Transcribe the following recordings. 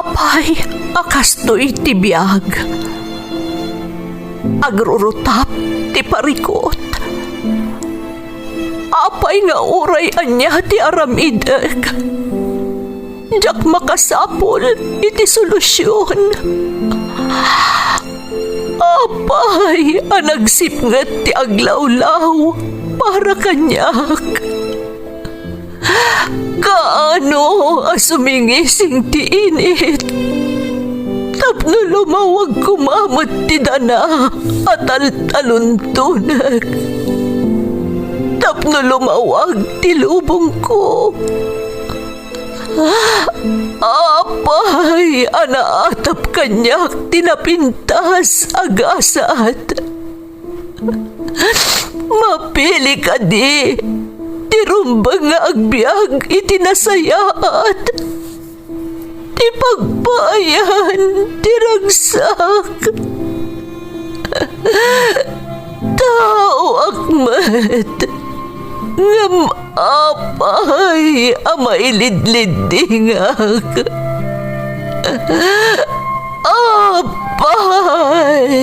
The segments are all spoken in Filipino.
Apay, akastoy ti biyag. Agrurutap ti parikot. Apay nga uray anya ti aramideg. Jak makasapol iti solusyon. Apay, anagsipnget ti aglawlaw para kanyak. Kaano asumingising ti init. Tapno lumawag kumamot ti dana at taluntunag. Tapno lumawag ti lubong ko. Apay, anaatap kanyak tinapintas agasat. Mapili ka di, tirumbang nga agbyag itinasayaat. Ti pagbayan, tiragsak. Tao akmat, ngam apay, amailidlidingak. Apay.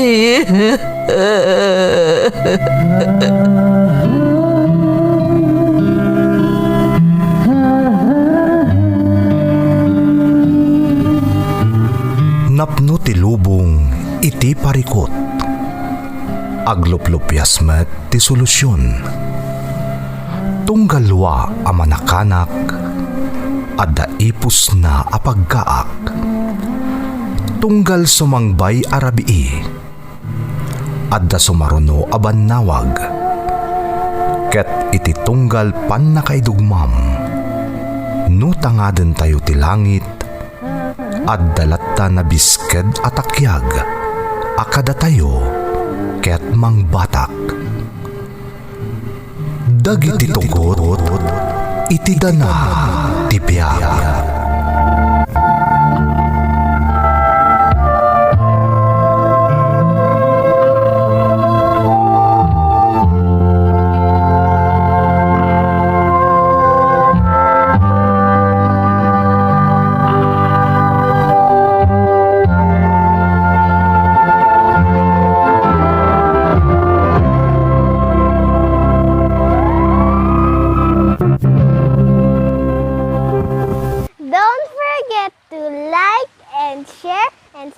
Napno ti lubong iti parikot. Agluplupyas met ti solusyon. Tunggalwa a manakanak adda ipus na apagkaak. Tunggal sumangbay arabii adda sumaruno a bannawag. Ket iti tunggal pan nakaidugmam no tangaden tayo ti langit adda latta na bisked atakyag akada tayo ket mangbatak. Dagiti tugot iti dana ti biag.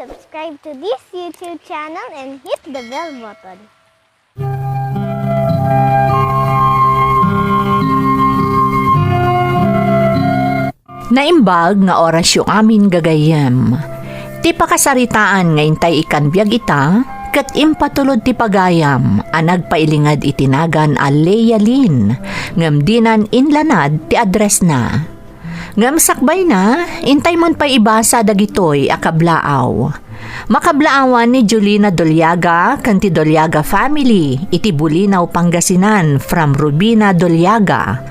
Subscribe to this YouTube channel and hit the bell button. Naimbag nga oras yung amin gagayem. Ti pakasaritaan nga intay ikan biyag ita, kat impatulod ti pagayam, nagpailingad itinagan a Lealin, ngam dinan inlanad ti address na. Ngam sakbay na, intay mon pa ibasa dagitoy akablaaw. Makablaawan ni Julina Doliaga kanti Doliaga family, iti Bulinaw, Pangasinan, from Rubina Doliaga.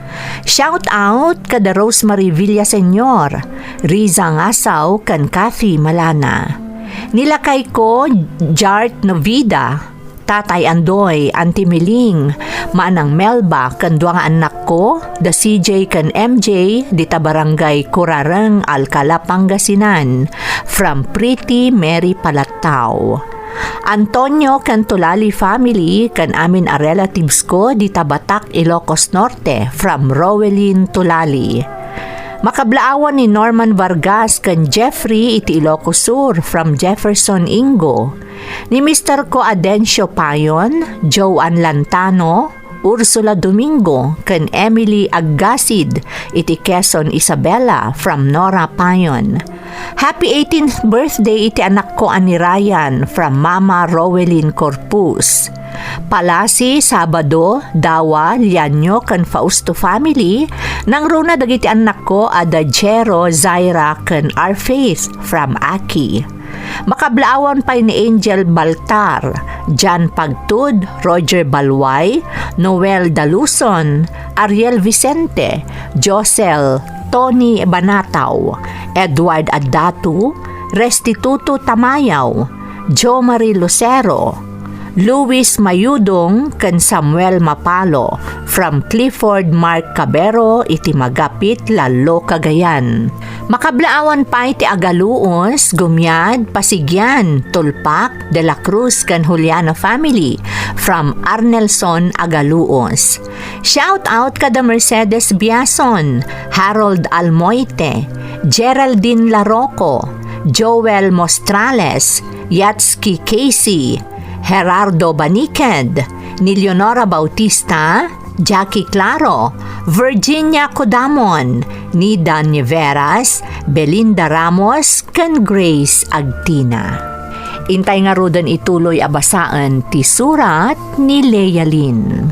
Shout out kada Rosemary Villaseñor, Riza Ngasaw kan Kathy Malana. Nilakay ko Jart Novida, Tatay Andoy, Auntie Miling, Manang Melba, kan duwang anak ko, da CJ kan MJ, dita barangay Kurarang, Alcala, Pangasinan, from Pretty Mary Palatao. Antonio kan Tulali family, kan amin a relatives ko, dita Batak, Ilocos Norte, from Rowelyn Tulali. Makablaawan ni Norman Vargas kan Jeffrey iti Ilocos Sur, from Jefferson Ingo. Ni Mr. ko Adencio Payon, Joan Lantano, Ursula Domingo, kan Emily Agasid, iti Quezon Isabela, from Nora Payon. Happy 18th birthday iti anak ko ani Ryan, from Mama Rowelyn Corpus. Palasi, Sabado, Dawa, Lianyo, kan Fausto family, nang runa dagiti anak ko ada Jero, Zaira, kan Arfaith, from Aki. Makablaawan pa ni Angel Baltar, Jan Pagtud, Roger Balway, Noel Daluson, Ariel Vicente, Josel, Tony Banataw, Edward Adatu, Restituto Tamayaw, Jo Marie Lucero, Luis Mayudong ken Samuel Mapalo from Clifford Mark Cabero iti Magapit Lalo Cagayan. Makablaawan pa iti Agaluos, Gumiad, Pasigyan, Tulpak, De La Cruz ken Juliana family from Arnelson Agaluos. Shout out kada Mercedes Biason, Harold Almoite, Geraldine Larocco, Joel Mostrales, Yatsky Casey, Gerardo Baniked, ni Leonora Bautista, Jackie Claro, Virginia Codamon, ni Dan Nieveras, Belinda Ramos, ken Grace Agtina. Intay nga rodan ituloy abasaan ti surat ni Leia Lynn.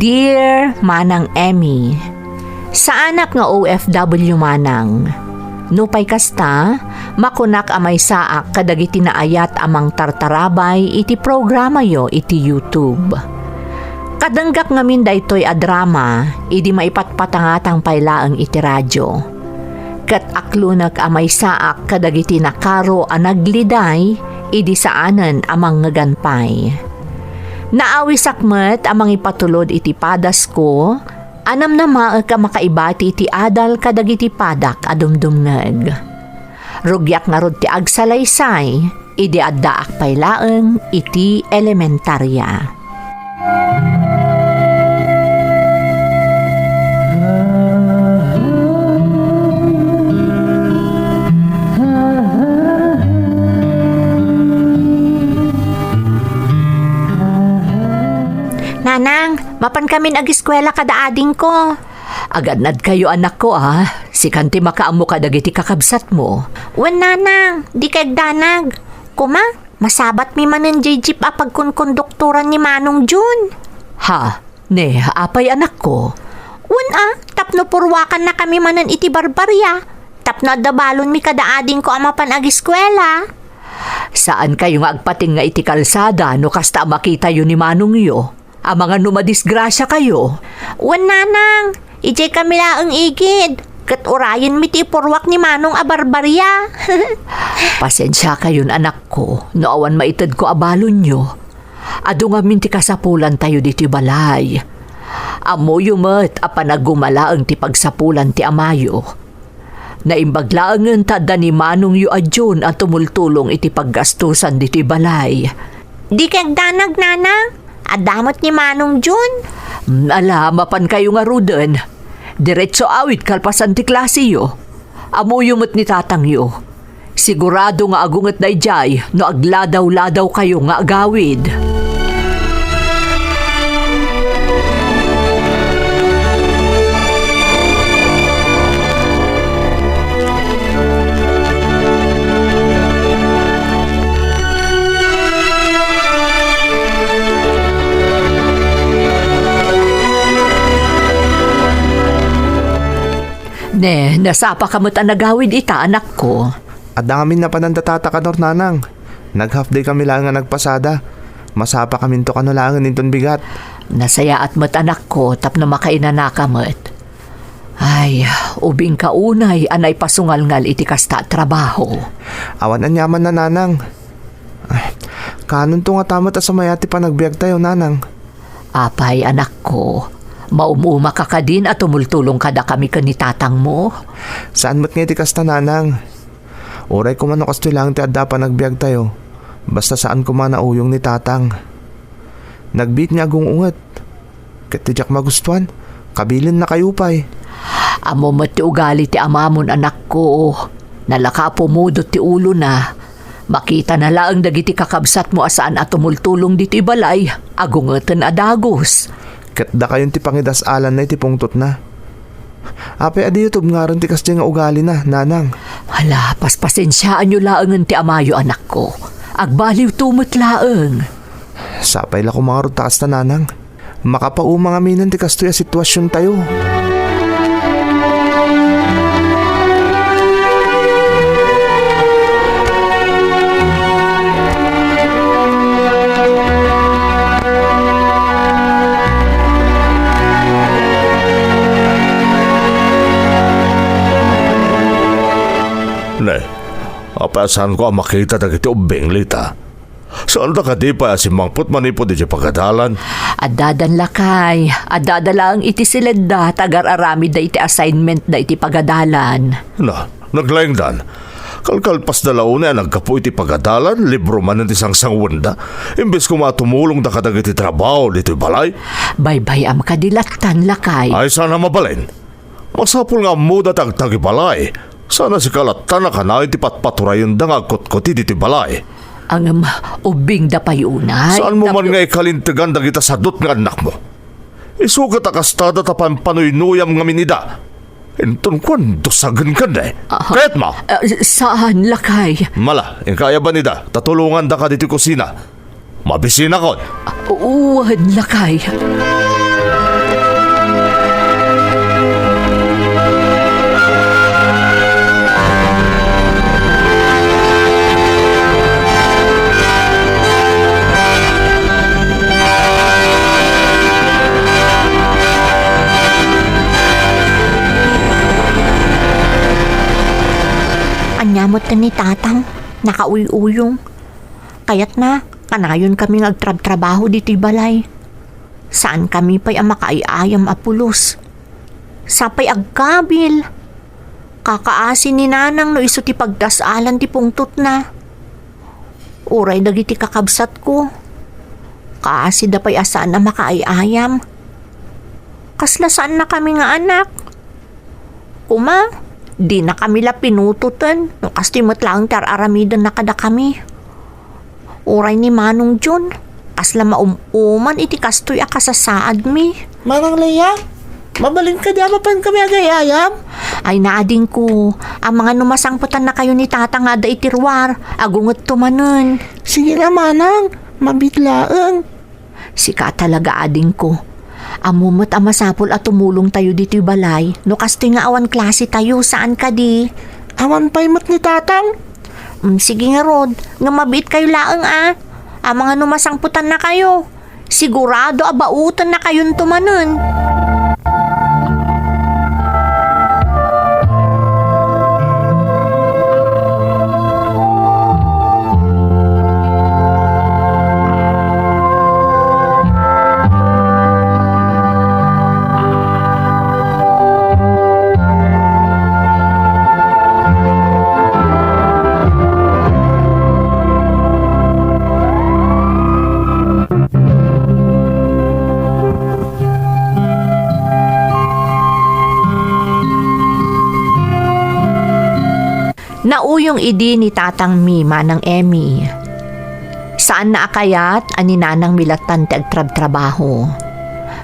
Dear Manang Emmy, sa anak nga OFW manang, nupay kasta, makunak amay saak kadagiti naayat amang tartarabay iti programa yo iti YouTube. Kadanggak ngamin daytoy a drama, idi maipatpatangatang paylaang iti radyo. Kat aklunak amay saak kadagiti nakaro a nagliday, idi saanan amang ngaganpay. Naawisakmet amang ipatulod iti padas ko, anam na ka makaibati iti adal kadagiti padak adumdumneg. Rugyak nga rod ti agsalaysay, idi addaak paylaeng iti elementarya. Nanang, mapan kami nag-eskwela kada ading ko. Agadnad kayo anak ko si kanti makaamo ka dagiti kakabsat mo. Wen nanang, di kay danag. Kuma, masabat mi manen jeep pagkunkondukturan ni Manong Jun. Ha, ne, apay anak ko. Wen tapno purwakan na kami manen iti barbarya. Tapno dabalon mi kada ading ko amapan ag-eskwela. Saan kayo nga agpating nga iti kalsada no kasta makita yun ni Manong yo? Ang mga numadisgrasya kayo. Wen nanang, ijay kami laang igid. Kat orayan mi ti purwak ni Manong a barbarya. Pasensya kayon anak ko, no awan maitad ko abalon nyo. Ado nga minti kasapulan tayo diti balay. Amo yumet a panagumalaang ti pagsapulan ti amayo. Naimbaglaangan tada ni Manong yu adyon at tumultulong iti paggastusan diti balay. Di kag danag nanang, adamot ni Manong Jun. Alamapan kayo nga ruden. Diretso awit kalpasan ti klase yo. Amo yumot ni tatang yo. Sigurado nga agungat na ijay no agladaw-ladaw kayo nga agawid. Ne, nasapa ka mo't nagawid ita, anak ko. Adamin na panandatata ka, nanang. Nag-half day kami lang nga nagpasada. Masapa kami to kanulangan ninton bigat. Nasaya at mo't anak ko, tapno makainanaka mo't. Ay, ubing kaunay, anay pasungal-ngal iti kasta trabaho. Awan ang yaman na, nanang. Ay, kanon to nga tamat sa mayati pa nagbiag tayo, nanang. Apay, anak ko. Maumuma ka din at tumultulong kada kami kanitatang mo. Saan mo't nga iti kasta, nanang? Oray ko man o kasto lang ti adda pa nagbiag tayo. Basta saan ko man nauyong ni tatang. Nagbit niya agong unget. Katidyak magustuhan. Kabilin na kayo pa'y. Amo mo't ti ugali ti amamon, anak ko. Nalaka pumudot ti ulo na. Makita na lang dagiti kakabsat mo asaan at tumultulong diti balay. Agungeten adagos. Katda kayon ti pangidas alan na iti pungtot na. Apay adi YouTube nga ron ti kasdi nga ugali na, nanang. Hala, paspasensyaan nyo laangan ti amayo, anak ko. Agbaliw tumot laang. Sapay la ko mga rutakas na, nanang. Makapaumang aminan ti kastoy a sitwasyon tayo. Ne, apasan ko ang makita dagiti ubing lita. Saan da ka di pa si mangput manipod di pagkadalan? Adadan lakay, adadala ang iti silenda, tagar arami da iti assignment da iti pagadalan. Na, naglayang dan. Kalkalpas na launa nagkapo iti pagadalan, libro man ng isang sangwanda. Imbes ko matumulong da kadag iti trabaho dito'y balay. Baybay am kadilatan lakay. Ay sana mabalin. Masapul nga muda tagtagi balay. Sana si kalatan na ka na iti patpaturayon da nga kot-koti dito'y balay. Ang ubing da payunay. Saan mo man nga ikalintigan da kita sadot nga anak mo? Isugat akastada tapan panuynoyam nga minida. Enton kwan, dosagan ka na eh. Kahit ma. Saan lakay? Mala, kaya ba nida? Tatulungan da ka dito kusina. Mabisina ko. Uwan lakay. Anyamot na ni tatang, nakauy-uyong. Kaya't na, kanayon kami ngagtrab-trabaho dito'y balay. Saan kami pa'y makaayayam apulos? Sapay agkabil. Kakaasin ni nanang no iso ti pagdasalan ti pungtot na. Uray dagiti kakabsat ko. Kaasi da pa'y asaan na makaayayam. Kasla saan na kami nga anak? Kuma, di na kami la pinututan. Nung kastimot lang tararamidan na kada kami. Uray ni Manong John. Kasla mauman iti kastoy akasasaad mi. Manang Leia, mabalin ka di amapan kami agayayam. Ay naading ko. Ang mga numasangputan na kayo ni tata nga da itirwar. Agungot tumanon. Sige na manang, mabiglaang. Sika talaga ading ko. Amumot ang masapol at tumulong tayo dito'y balay. No kastoy nga awan klase tayo. Saan ka di? Awan pa'y mat ni tatang. Sige nga Rod. Nga mabit kayo laang Ang mga numasangputan na kayo. Sigurado abautan na kayong tumanon. Nauyong idi ni tatang Mima ng Emmy. Saan na akayat ani nanang milatan ti agtrab-trabaho.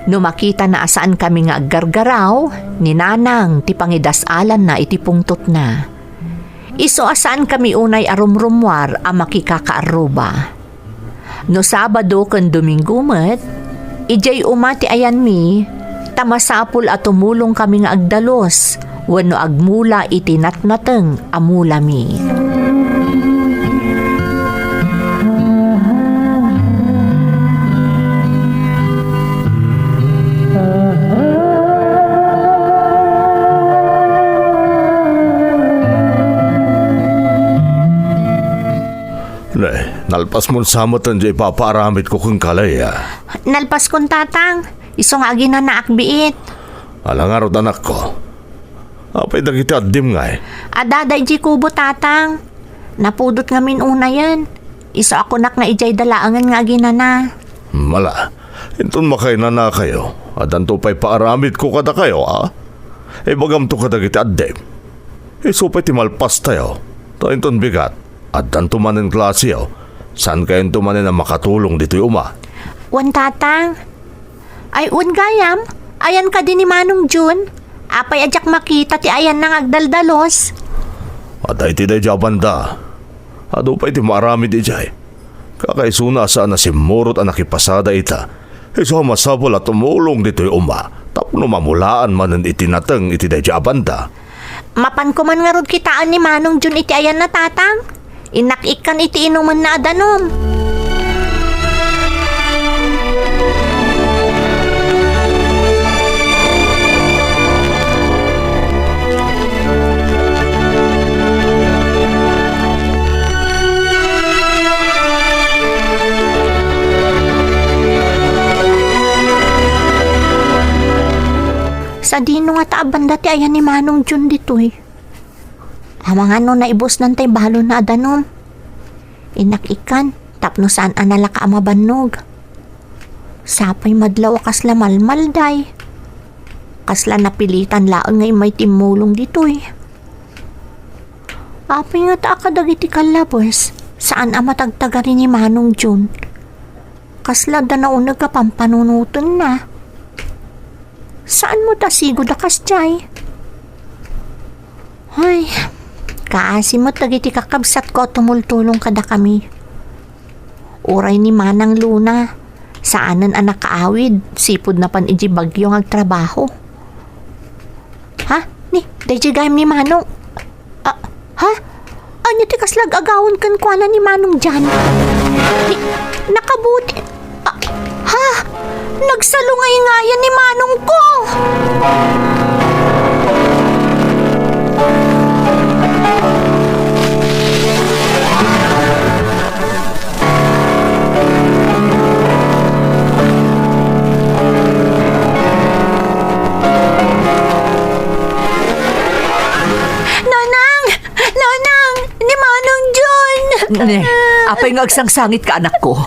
No makita na asaan kami nga aggargaraw, ni nanang ti pangidasalan na iti pungtot na. Iso asaan kami unay arumrumwar a makikakaaruba. No Sabado ken Domingo met, ijay umati ayan mi, tamasapul at tumulong kami nga agdalos, wano agmula iti natnateng amulami. Nalpas mo samot ang di papaaramit ko kung kalaya. Nalpas kong tatang, isong agi na naakbiit. Alangarot anak ko. Apay na kita adim nga eh. Adaday di kubo tatang. Napudot nga una yan. Iso ako nak nga ijay dalaangan nga agi na. Mala, inton makainan na kayo. Adan to pa'y paaramit ko kada kayo E bagam to kada kita adim. Isupay timalpas tayo. To inton bigat. Adan to manin klase San kayo tumanin na makatulong dito'y uma? Wan tatang. Ay gayam. Ayan ka din ni Manong Jun. Apay ajak makita ti ayan nang agdaldalos. Aday ti day jabanda. Ado pa iti marami di jay. Kakaisuna saan na si Murot ang nakipasada ita. Iso masabol at tumulong dito'y uma. Tapno mamulaan man ang itinateng iti day jabanda. Mapan ko man nga rod kitaan ni Manong Jun iti ayan na tatang. Inakikan iti inuman na adanom. taaban dati ayan ni Manong Jun dito eh. Amang ano na ibos nantay balo na adanom. Inakikan, tapno saan anala ka amabanog. Sapay madlaw kasla malmalday. Kasla napilitan laon ngay may timulong dito eh. Apay nga ta akadagiti kalabos, saan amatagtaga rin ni Manong Jun. Kasla da naunag ka pampanunutan na. Saan mo ta sigo da kasjay? Ay, kaasi mo tagiti kakabsat ko tumultulong kada kami. Uray ni Manang Luna, saanan anak kaawid, sipod na pan iji bagyo ng trabaho. Ha? Dayjay gayam ni Manong. Ha? Anya ti kaslag agawon kan kuana ni Manong dyan? Nakabuti. Ha? Nagsalungay-ngayan ni Manong ko. Apay nga agsangsangit ka anak ko.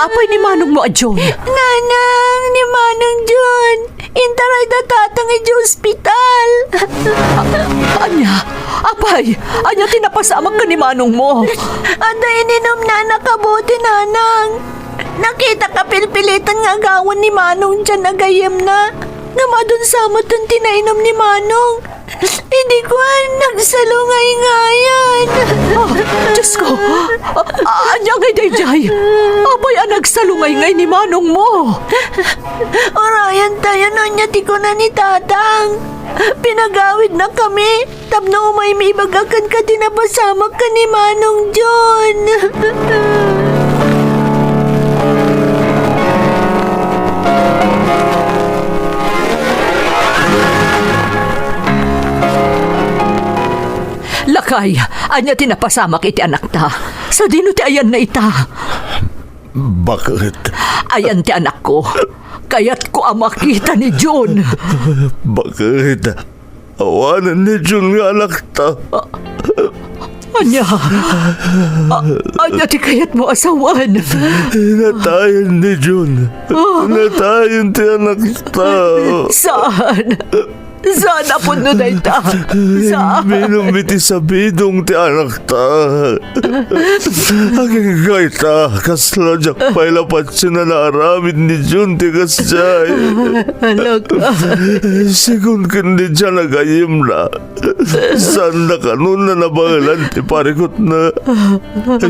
Apay ni Manong mo adyon. Nanang, ni Manong Jun. Intaray da tatang iji ospital. Anya tinapasamag ka ni Manong mo. Ada ininom na nakabuti, nanang. Nakita ka pilpilitan nga agawon ni Manong dyan agayem na. Namadun samot ang tinainom ni Manong. Hindi ko nagsalungay-ngayan. Diyos ko, anya ngay dayjay. Apay nagsalungay-ngay ni Manong mo. Orayan tayo niya ti ko na ni tatang. Pinagawid na kami. Tapno umay may ibagakan ka tinapasamag ka ni Manong John. Lakay, anya tinapasamak iti anak ta. Sa dino ti ayan na ita. Bakit? Ayan ti anak ko. Kaya't ko makita ni John. Bakit? Awanan ni John nga anak ta. Anya ti kayat mo asawan. Natayan ni John. Natayan ti anak ta. Saan? Saan apod no na ita? Saan? Minumiti sa bidong ti anak ta. Aging gaita, kasla jak pailapat siya na naaramid ni Jun ti kasjay. Anak. Sigun kindi dyan nagayim na. Saan na kanun na nabangalan ti parikot na.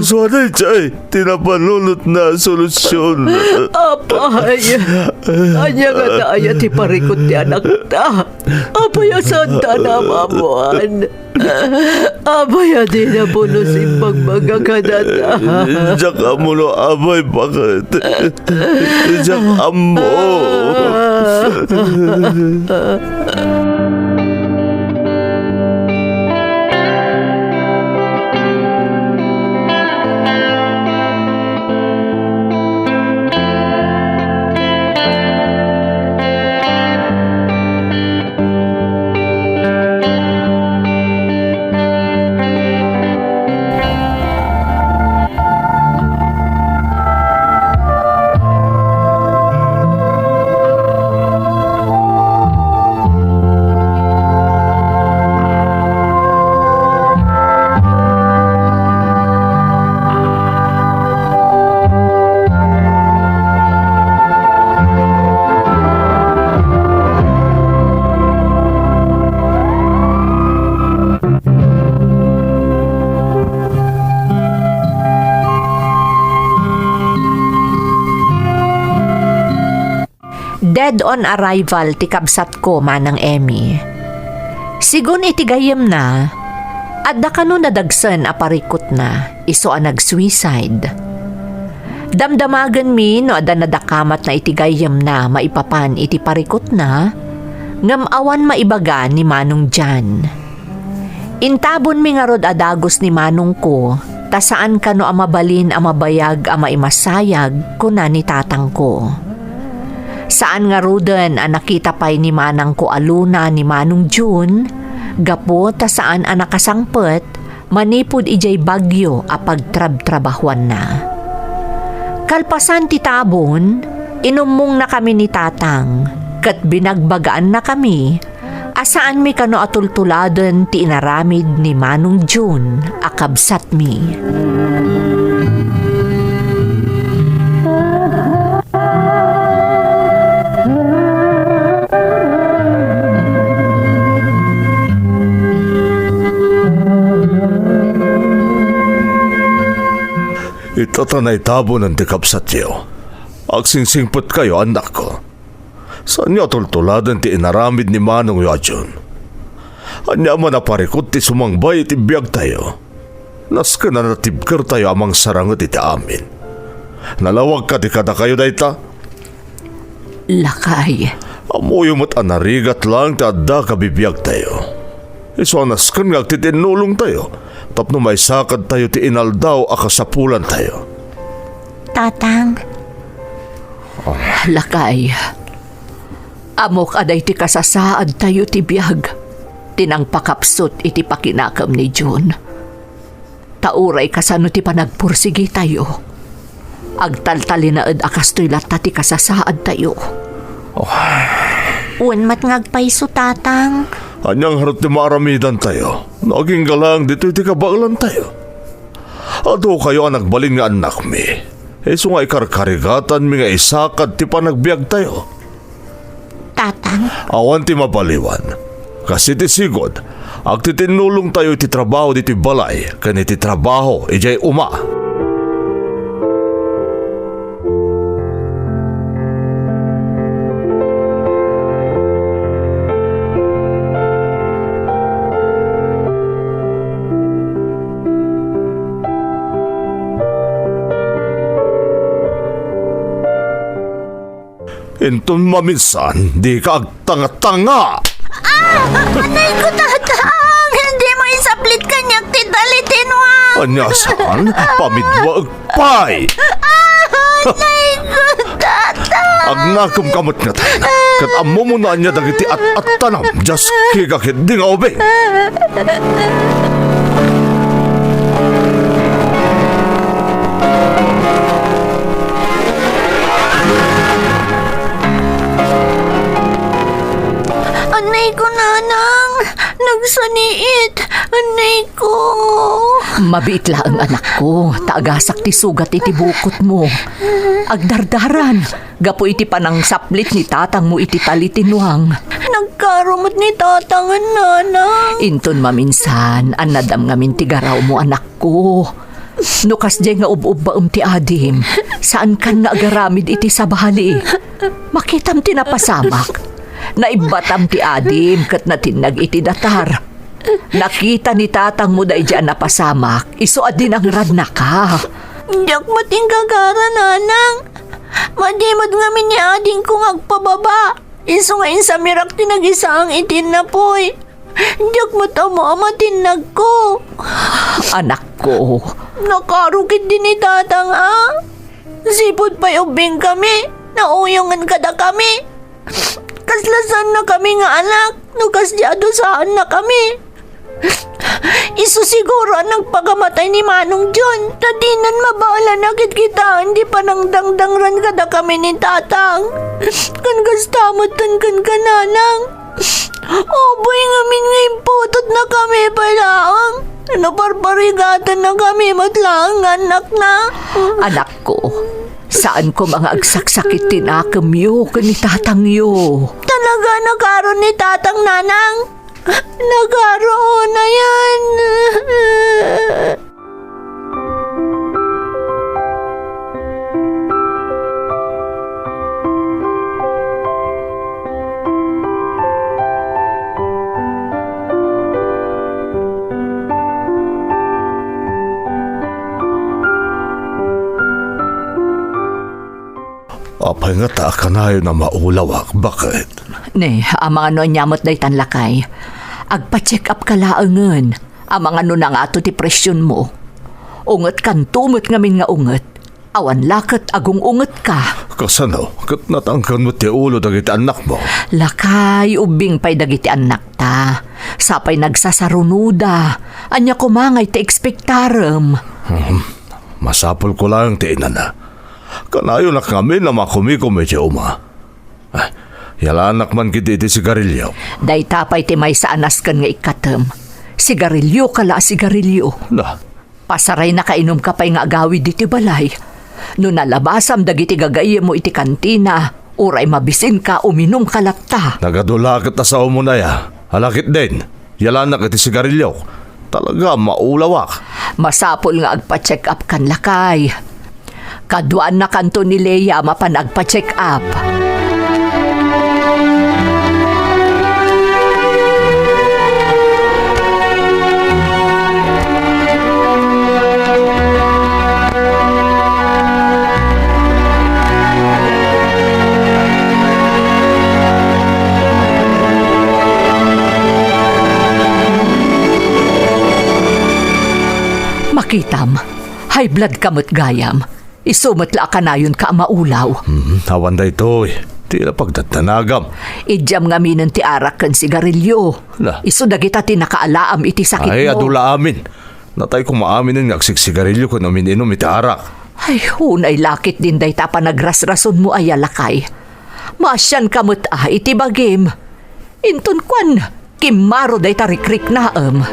So anay chay, tinapanunot na solusyon. Apay. Anya nga taaya ti parikot ti anak ta. Apay asanta na mamuan. Apay di na puno simbang magkakanata. Diyak amo no abay bakit? Diyak amo. Dead on arrival ti kabsat ko manang Emmy. Sigun iti gayem na, adda kano nadagsen aparikot na, iso a nag-suicide. Damdamagan mi no adda nadakamat na iti gayem na maipapan iti parikot na, ngam awan maibaga ni Manong Jan. Intabon mi nga rod adagos ni Manong ko, ta saan kano amabalin amabayag ama imasayag kuna ni tatang ko. Saan nga ruden ang nakita pa'y ni Manang ko aluna ni Manong June, gapo ta saan ang nakasangpet, manipod ijay bagyo a pagtrab-trabahuan na. Kalpasan ti tabon, inumong na kami ni Tatang, kat binagbagaan na kami, asaan mi kano atultuladen ti inaramid ni Manong June, akabsat mi. Itatanay tabo ng tikapsat iyo. Agsingsingpot kayo, anak ko. Saan niyo tultuladan ti inaramid ni Manong Yajon? Anya man naparikot ti sumangbay ti biyag tayo. Naska na natibker tayo amang sarangot iti amin. Nalawag ka ti kada kayo dayta? Lakay. Amoy mo't anarigat lang ti adda kabibiyag tayo. Iso naskan nga ti tinulong tayo. Tapno may sakad tayo ti inaldaw akasapulan tayo. Tatang, Lakay. Amok aday ti kasasaad tayo ti biyag. Tinang pakapsot iti pakinakam ni June. Tauray kasano ti panagpursigi tayo. Agtaltalinaed akastoy lata ti kasasaad tayo. unmat ngagpaiso tatang. Anyang harap ti maaramidan tayo. Naging galang dito iti kabaglan tayo. Ado kayo ang nagbalin nga anak mi. Eso nga ikarkarigatan mi nga isakad ti panagbiag tayo. Tatang, Awan ti mabaliwan. Kasi ti sigod, ag ti tinulong tayo iti trabaho diti balay, kani ti trabaho ijay uma. Inton maminsan, di ka agtanga-tanga. anay ko tatang, hindi mo isaplit kanyak titalitin mo. Anyasan, pamidwa agpay. Anay ko tatang. Agnakom kamot nga tayo. Kat amo mo na niya dagiti at tanam. Just kikakit di nga obeng. Anay ko nanang, nagsaniit. Anay ko. Mabit lang ang anak ko, taagasak ti sugat iti bukot mo. Agdardaran, gapo iti panang saplit ni tatang mo iti talitinwang. Nagkarumot ni tatang ang nanang. Inton maminsan, anadam ngamin ti garaw mo anak ko. Nukas jay nga ub-ub baum ti adim, saan kan nga agaramid iti sabali. Makitam ti napasamak. Naibatam ti adim kat natinag iti datar. Nakita ni tatang mo da dyan napasamak, iso adin ang radna ka. Diyak mating gagara nanang. Madimod ngamin ni ading kong agpababa. Iso ngayon sa mirak tinag-isa ang itin na poy. Diyak matamo amatinag ko. Anak ko, Nakarukit din ni tatang Sipod pa ubing kami. Nauyungan kada kami. Kaslasan na kami nga anak. Nukas diado saan na kami. Iso siguro ang nagpagamatay ni Manong John. Tadinan mabaala na kita. Hindi pa nang dangdangran kada kami ni tatang. Kan gastamot tan kan kananang. Boy ngamin ngayon putot na kami palaang. Naparparigatan na kami matlang anak na. anak ko, saan ko mga agsaksakit tinakam yo kani tatang yo. Talaga nagkaroon ni tatang nanang. Nagkaroon na yan. Apay nga ta ka na yun na maulawak. Bakit? Ne, ang mga no nyamot day tanlakay. Agpa-check up ka laangan. Ang mga no na nga ato ti presyon mo. Unget kan tumot ngamin nga unget. Awan lakat agong unget ka. Kasano, kat natangkan mo ti ulo dagiti anak mo. Lakay, ubing pa'y dagiti anak ta. Sapay nagsasarunuda. Anya kumangay ti ekspektarem. Masapol ko lang ti inana. Kanayo na kami na makumiko medyo uma. Ay, yalanak man kiti ti sigarilyo. Day tapay ti may sa anaskan nga ikatem. Sigarilyo kala sigarilyo. Na, Pasaray na kainom ka pa'y nga agawid diti balay. No nalabasam dagiti gagaye mo iti kantina, uray mabisin ka uminom kalata. nagadulakit na sa umunaya. Halakit din. Yalanak iti sigarilyo. Talaga maulawak. Masapol nga agpa-check up kan lakay. Kaduan na kanto ni Leia mapan agpa-check up. Makitam, high blood kamot gayam. Isumutla ka na yun ka maulaw. Awan da ito eh. Tila pagdatanagam. Idyam nga minan ti arak kan sigarilyo. Na. Isu dagita ti nakaalaam iti sakit Ay, mo. adula amin. Natay kong maamin ng agsiksigarilyo ko na mininom iti arak. Ay, hunay lakit din day ta panagrasrason mo ay alakay. Masyan kamot iti bagim. Intun kwan, kimaro day ta rikrik naam.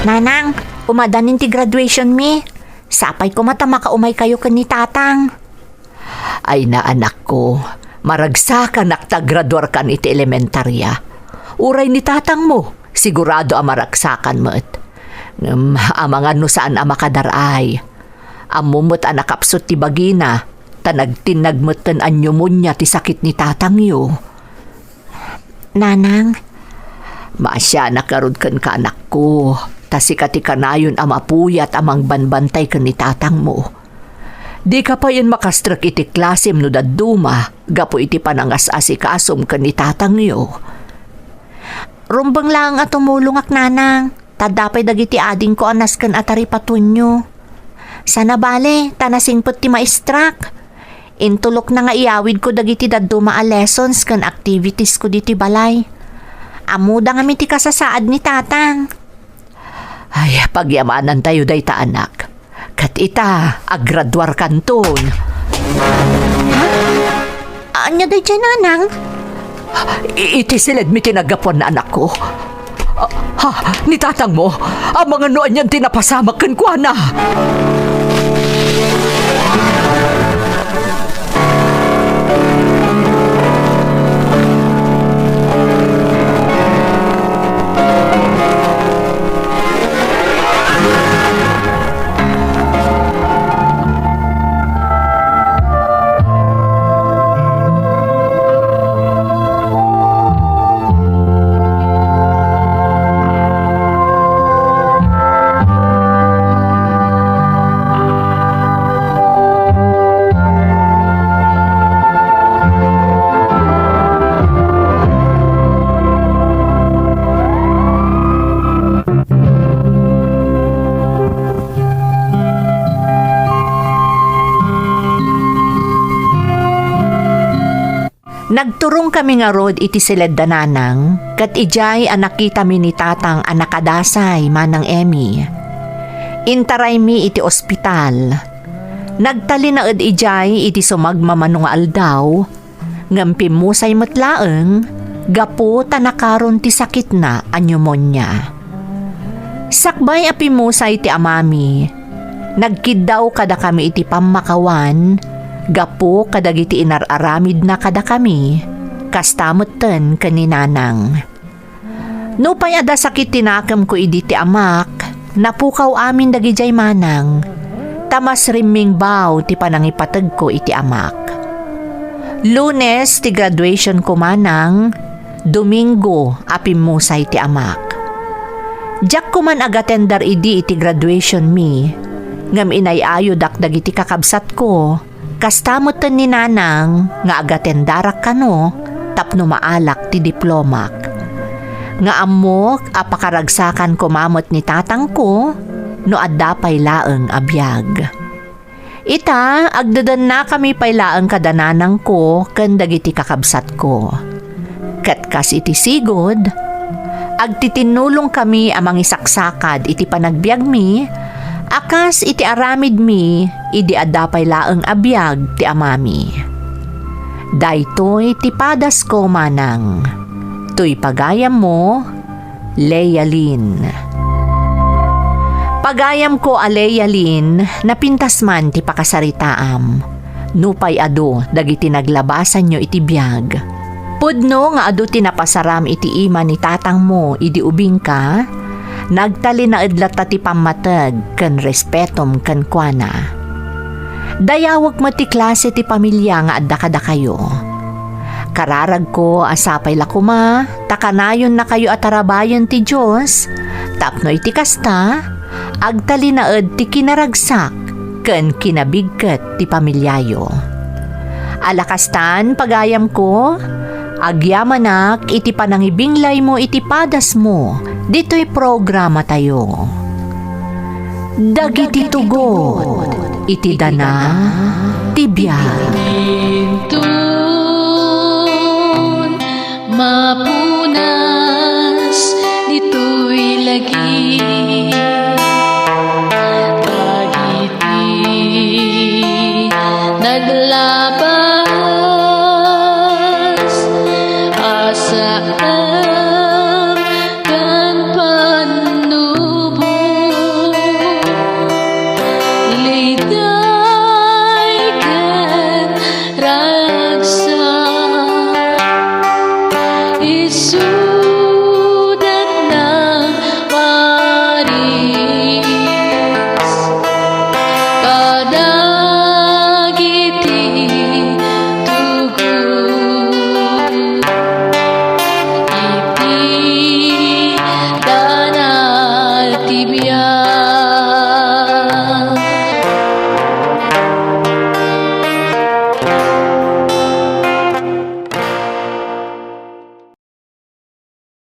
Nanang, umadanin ti graduation mi. Sapay ko mata makaumay kayo kan ni tatang. Ay na anak ko, maragsakan naktagraduar kan iti elementarya. Uray ni tatang mo, sigurado ang maragsakan mo't. Amangan no saan ang makadaray. Amumot ang nakapsot ti bagina, tanagtinagmutan ang pneumonia ti sakit ni tatang yo. Nanang, Masya nakarod kan ka anak ko, tasika ti kanayon ang mapuyat amang banbantay kan ni tatang mo. Di ka pa yun makastrak iti klasim no daduma, gapo iti panangas-asikasom kan ni tatang yo. rumbang lang at tumulong ak nanang. Tadapay dagiti ading ko anas kan atari patunyo. Sana bale, tanasingpot ti maestrak. Intulok na nga iawid ko dagiti daduma a lessons kan activities ko diti balay. Amuda nga ti kasasaad ni tatang. Ay, pagyamanan tayo day ta anak. Kat ita, aggraduar kanton. Anya day dyan nanang? Iti silid mi tinagapon na anak ko. Ni tatang mo, ang mga noon yan tinapasamak kan kwa na. Nagturong kami nga rod iti silid dananang, kat ijay ang nakita mi ni tatang ang nakadasay manang Emmy. Intaray mi iti ospital. Nagtali na ed ijay iti sumagmamanong aldaw, ngampi musay matlaeng, gapo tanakaron ti sakit na a pneumonia. Sakbay api musay ti amami, nagkidaw kada kami iti pamakawan, gapo kadagiti inararamid na kada kami, kastamutten kaninanang. No pay ada sakit tinakam ko iditi amak, napukaw amin dagijay manang, tamas rimming baw ti panangipatag ko iti amak. Lunes ti graduation ko manang, Domingo apimusay ti amak. Diyak ko man agatendar idi iti graduation mi. Ngam inayayo dakdag iti kakabsat ko. Kastamutan ni nanang nga agatendarak kano tapno maalak ti diplomak. Nga amok apakaragsakan ko mamot ni tatang ko no adda pay laeng abiyag. Ita, agdadan na kami pay laeng kadananang ko ken dagiti kakabsat ko. Ket kas iti sigod, agtitinulong kami amang isaksakad iti panagbiag mi, akas iti aramid mi, idi adapay laeng abiyag ti amami. Daytoy ti padas ko manang, tuy pagayam mo, Leia Lynn. Pagayam ko a Leia Lynn, napintas man ti pakasaritaam, nupay ado dagiti naglabasan nyo iti biyag. Pudno nga adu tinapasaram iti ima ni tatang mo idi ubing ka, nagtali na idlat ti pamatag ken respetom ken kuana. Dayawag mati klase ti pamilya nga adda kada kayo. Kararag ko asapay lakuma, takanayon na kayo atarabayon ti Diyos, tapno iti kasta, agtali na ti kinaragsak ken kinabigket ti pamilyayo. Alakastan pagayam ko, agyamanak iti panangibinglay mo iti padas mo, dito'y programa tayo. Dagiti tugot, iti dana, tibiyag. Tun, mapunas, dito'y lagi. Dagiti, naglaban.